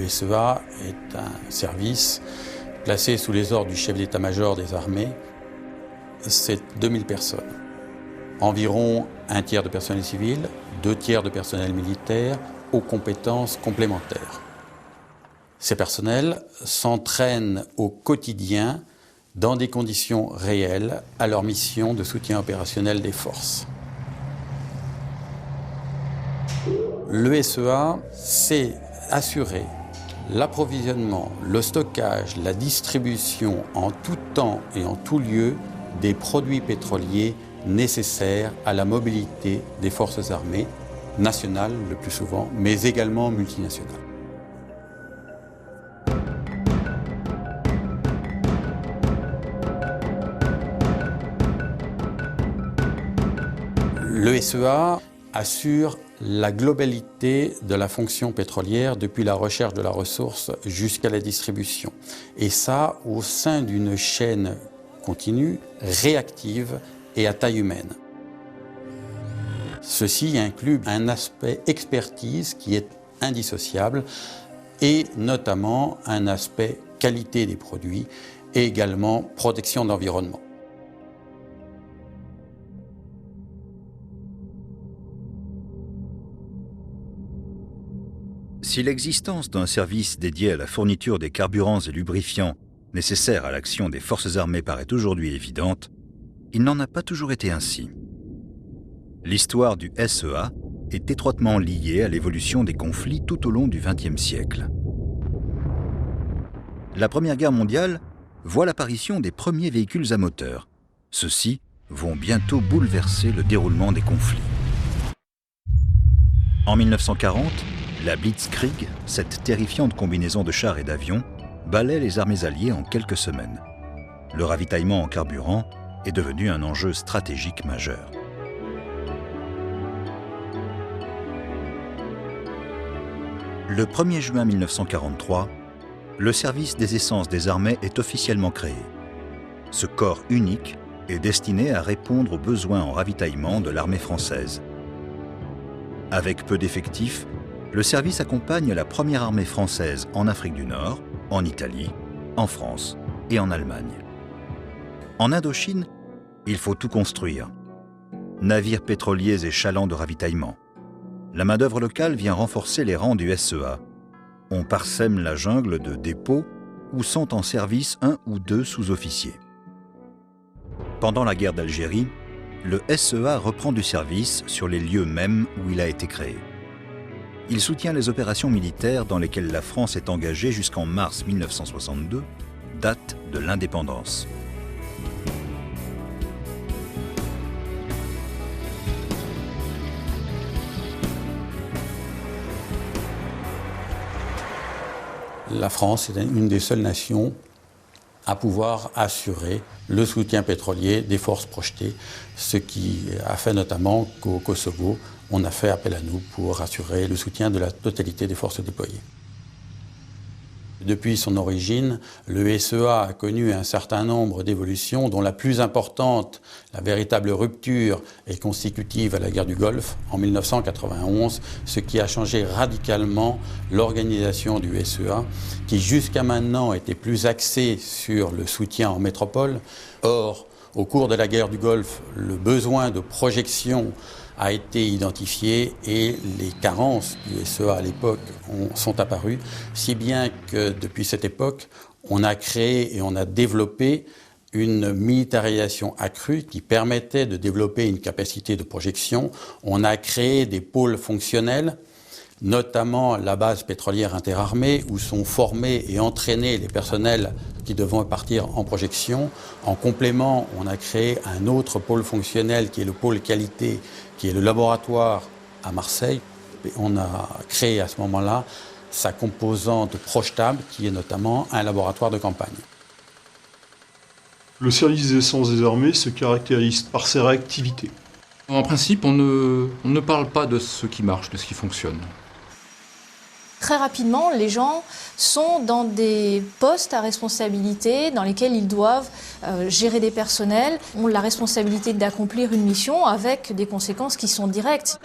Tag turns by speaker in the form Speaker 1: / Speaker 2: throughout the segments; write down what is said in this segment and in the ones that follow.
Speaker 1: Le SEA est un service placé sous les ordres du chef d'état-major des armées. C'est 2000 personnes. Environ un tiers de personnel civil, 2 tiers de personnel militaire aux compétences complémentaires. Ces personnels s'entraînent au quotidien dans des conditions réelles à leur mission de soutien opérationnel des forces. Le SEA, c'est assurer l'approvisionnement, le stockage, la distribution en tout temps et en tout lieu des produits pétroliers nécessaires à la mobilité des forces armées, nationales le plus souvent, mais également multinationales. Le SEA assure la globalité de la fonction pétrolière depuis la recherche de la ressource jusqu'à la distribution. Et ça au sein d'une chaîne continue, réactive et à taille humaine. Ceci inclut un aspect expertise qui est indissociable et notamment un aspect qualité des produits et également protection de l'environnement.
Speaker 2: Si l'existence d'un service dédié à la fourniture des carburants et lubrifiants nécessaires à l'action des forces armées paraît aujourd'hui évidente, il n'en a pas toujours été ainsi. L'histoire du SEA est étroitement liée à l'évolution des conflits tout au long du XXe siècle. La Première Guerre mondiale voit l'apparition des premiers véhicules à moteur. Ceux-ci vont bientôt bouleverser le déroulement des conflits. En 1940, la Blitzkrieg, cette terrifiante combinaison de chars et d'avions, balaie les armées alliées en quelques semaines. Le ravitaillement en carburant est devenu un enjeu stratégique majeur. Le 1er juin 1943, le service des essences des armées est officiellement créé. Ce corps unique est destiné à répondre aux besoins en ravitaillement de l'armée française. Avec peu d'effectifs, le service accompagne la première armée française en Afrique du Nord, en Italie, en France et en Allemagne. En Indochine, il faut tout construire. Navires pétroliers et chalands de ravitaillement. La main-d'œuvre locale vient renforcer les rangs du SEA. On parsème la jungle de dépôts où sont en service 1 ou 2 sous-officiers. Pendant la guerre d'Algérie, le SEA reprend du service sur les lieux mêmes où il a été créé. Il soutient les opérations militaires dans lesquelles la France est engagée jusqu'en mars 1962, date de l'indépendance.
Speaker 1: La France est une des seules nations à pouvoir assurer le soutien pétrolier des forces projetées, ce qui a fait notamment qu'au Kosovo, on a fait appel à nous pour assurer le soutien de la totalité des forces déployées. Depuis son origine, le SEA a connu un certain nombre d'évolutions, dont la plus importante, la véritable rupture, est consécutive à la guerre du Golfe en 1991, ce qui a changé radicalement l'organisation du SEA, qui jusqu'à maintenant était plus axée sur le soutien en métropole. Or, au cours de la guerre du Golfe, le besoin de projection a été identifié et les carences du SEA à l'époque sont apparues, si bien que depuis cette époque, on a créé et on a développé une militarisation accrue qui permettait de développer une capacité de projection. On a créé des pôles fonctionnels, notamment la base pétrolière interarmée, où sont formés et entraînés les personnels qui devront partir en projection. En complément, on a créé un autre pôle fonctionnel qui est le pôle qualité, qui est le laboratoire à Marseille. Et on a créé à ce moment-là sa composante projetable, qui est notamment un laboratoire de campagne.
Speaker 3: Le service des essences des armées se caractérise par ses réactivités.
Speaker 4: En principe, on ne parle pas de ce qui marche, de ce qui fonctionne.
Speaker 5: Très rapidement, les gens sont dans des postes à responsabilité dans lesquels ils doivent gérer des personnels, ont la responsabilité d'accomplir une mission avec des conséquences qui sont directes.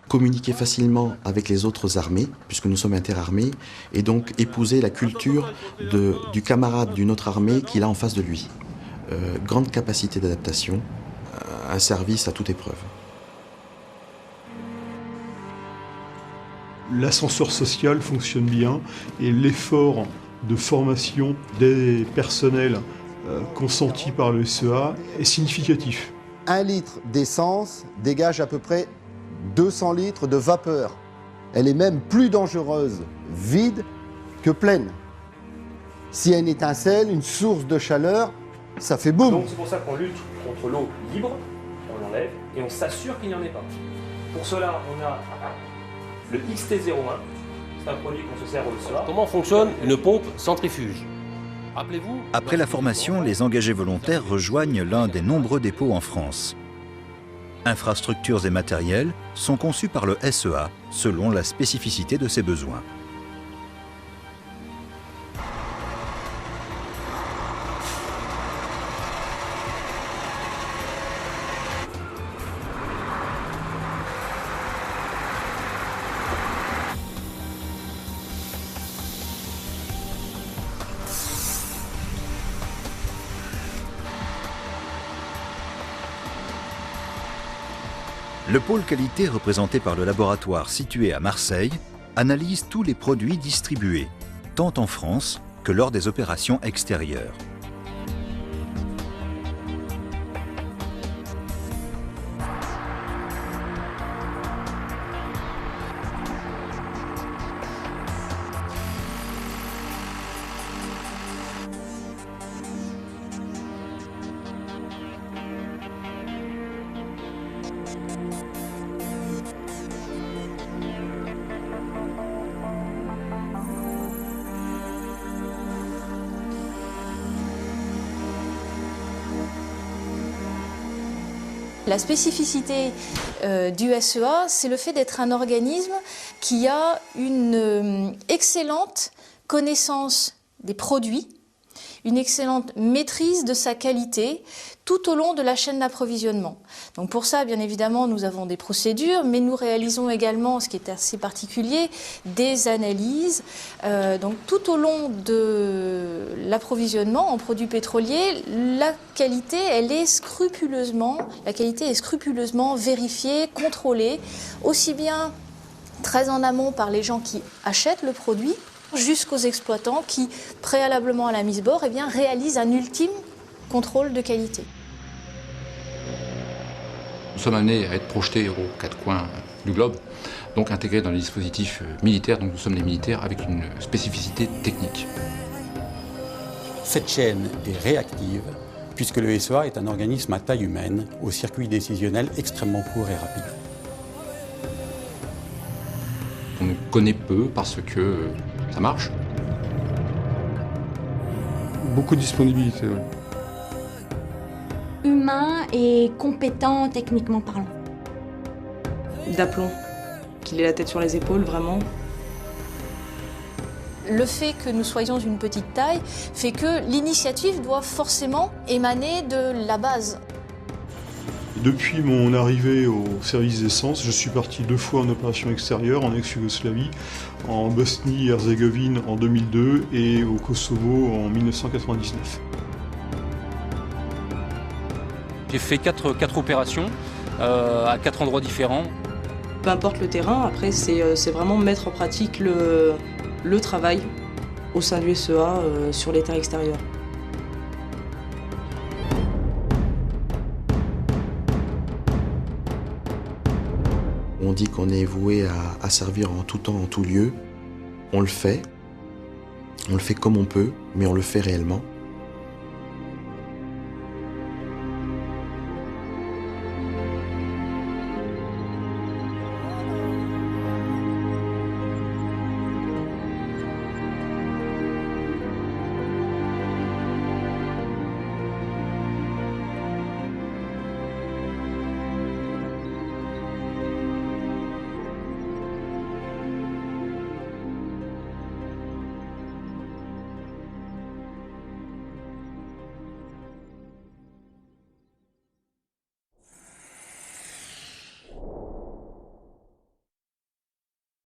Speaker 6: communiquer facilement avec les autres armées, puisque nous sommes interarmées, et donc épouser la culture du camarade d'une autre armée qu'il a en face de lui. Grande capacité d'adaptation, un service à toute épreuve.
Speaker 3: L'ascenseur social fonctionne bien et l'effort de formation des personnels consenti par le SEA est significatif.
Speaker 7: 1 litre d'essence dégage à peu près 200 litres de vapeur. Elle est même plus dangereuse vide que pleine. Si elle étincelle, une source de chaleur, ça fait boum.
Speaker 8: Donc c'est pour ça qu'on lutte contre l'eau libre, on l'enlève et on s'assure qu'il n'y en ait pas. Pour cela, on a le XT01, c'est un produit qu'on se sert au SEA.
Speaker 9: Comment fonctionne une pompe centrifuge? Rappelez-vous.
Speaker 2: Après la formation, les engagés volontaires rejoignent l'un des nombreux dépôts en France. Infrastructures et matériels sont conçus par le SEA selon la spécificité de ses besoins. Le pôle qualité représenté par le laboratoire situé à Marseille analyse tous les produits distribués, tant en France que lors des opérations extérieures.
Speaker 5: La spécificité du SEA, c'est le fait d'être un organisme qui a une excellente connaissance des produits, une excellente maîtrise de sa qualité tout au long de la chaîne d'approvisionnement. Donc pour ça, bien évidemment, nous avons des procédures, mais nous réalisons également, ce qui est assez particulier, des analyses. Donc tout au long de l'approvisionnement en produits pétroliers, la qualité est scrupuleusement vérifiée, contrôlée, aussi bien très en amont par les gens qui achètent le produit, jusqu'aux exploitants qui, préalablement à la mise bord, réalisent un ultime contrôle de qualité.
Speaker 4: Nous sommes amenés à être projetés aux 4 coins du globe, donc intégrés dans les dispositifs militaires, donc nous sommes des militaires avec une spécificité technique.
Speaker 1: Cette chaîne est réactive puisque le SEA est un organisme à taille humaine, au circuit décisionnel extrêmement court et rapide.
Speaker 4: On nous connaît peu parce que ça marche.
Speaker 3: Beaucoup de disponibilité, oui.
Speaker 10: Humain et compétent techniquement parlant.
Speaker 11: D'aplomb, qu'il ait la tête sur les épaules, vraiment.
Speaker 5: Le fait que nous soyons une petite taille fait que l'initiative doit forcément émaner de la base.
Speaker 3: Depuis mon arrivée au service d'essence, je suis parti 2 fois en opération extérieure, en ex-Yougoslavie, en Bosnie-Herzégovine en 2002 et au Kosovo en 1999.
Speaker 9: J'ai fait 4 opérations à 4 endroits différents.
Speaker 11: Peu importe le terrain, après c'est vraiment mettre en pratique le travail au sein du SEA sur les terres extérieures.
Speaker 6: On dit qu'on est voué à servir en tout temps, en tout lieu. On le fait comme on peut, mais on le fait réellement.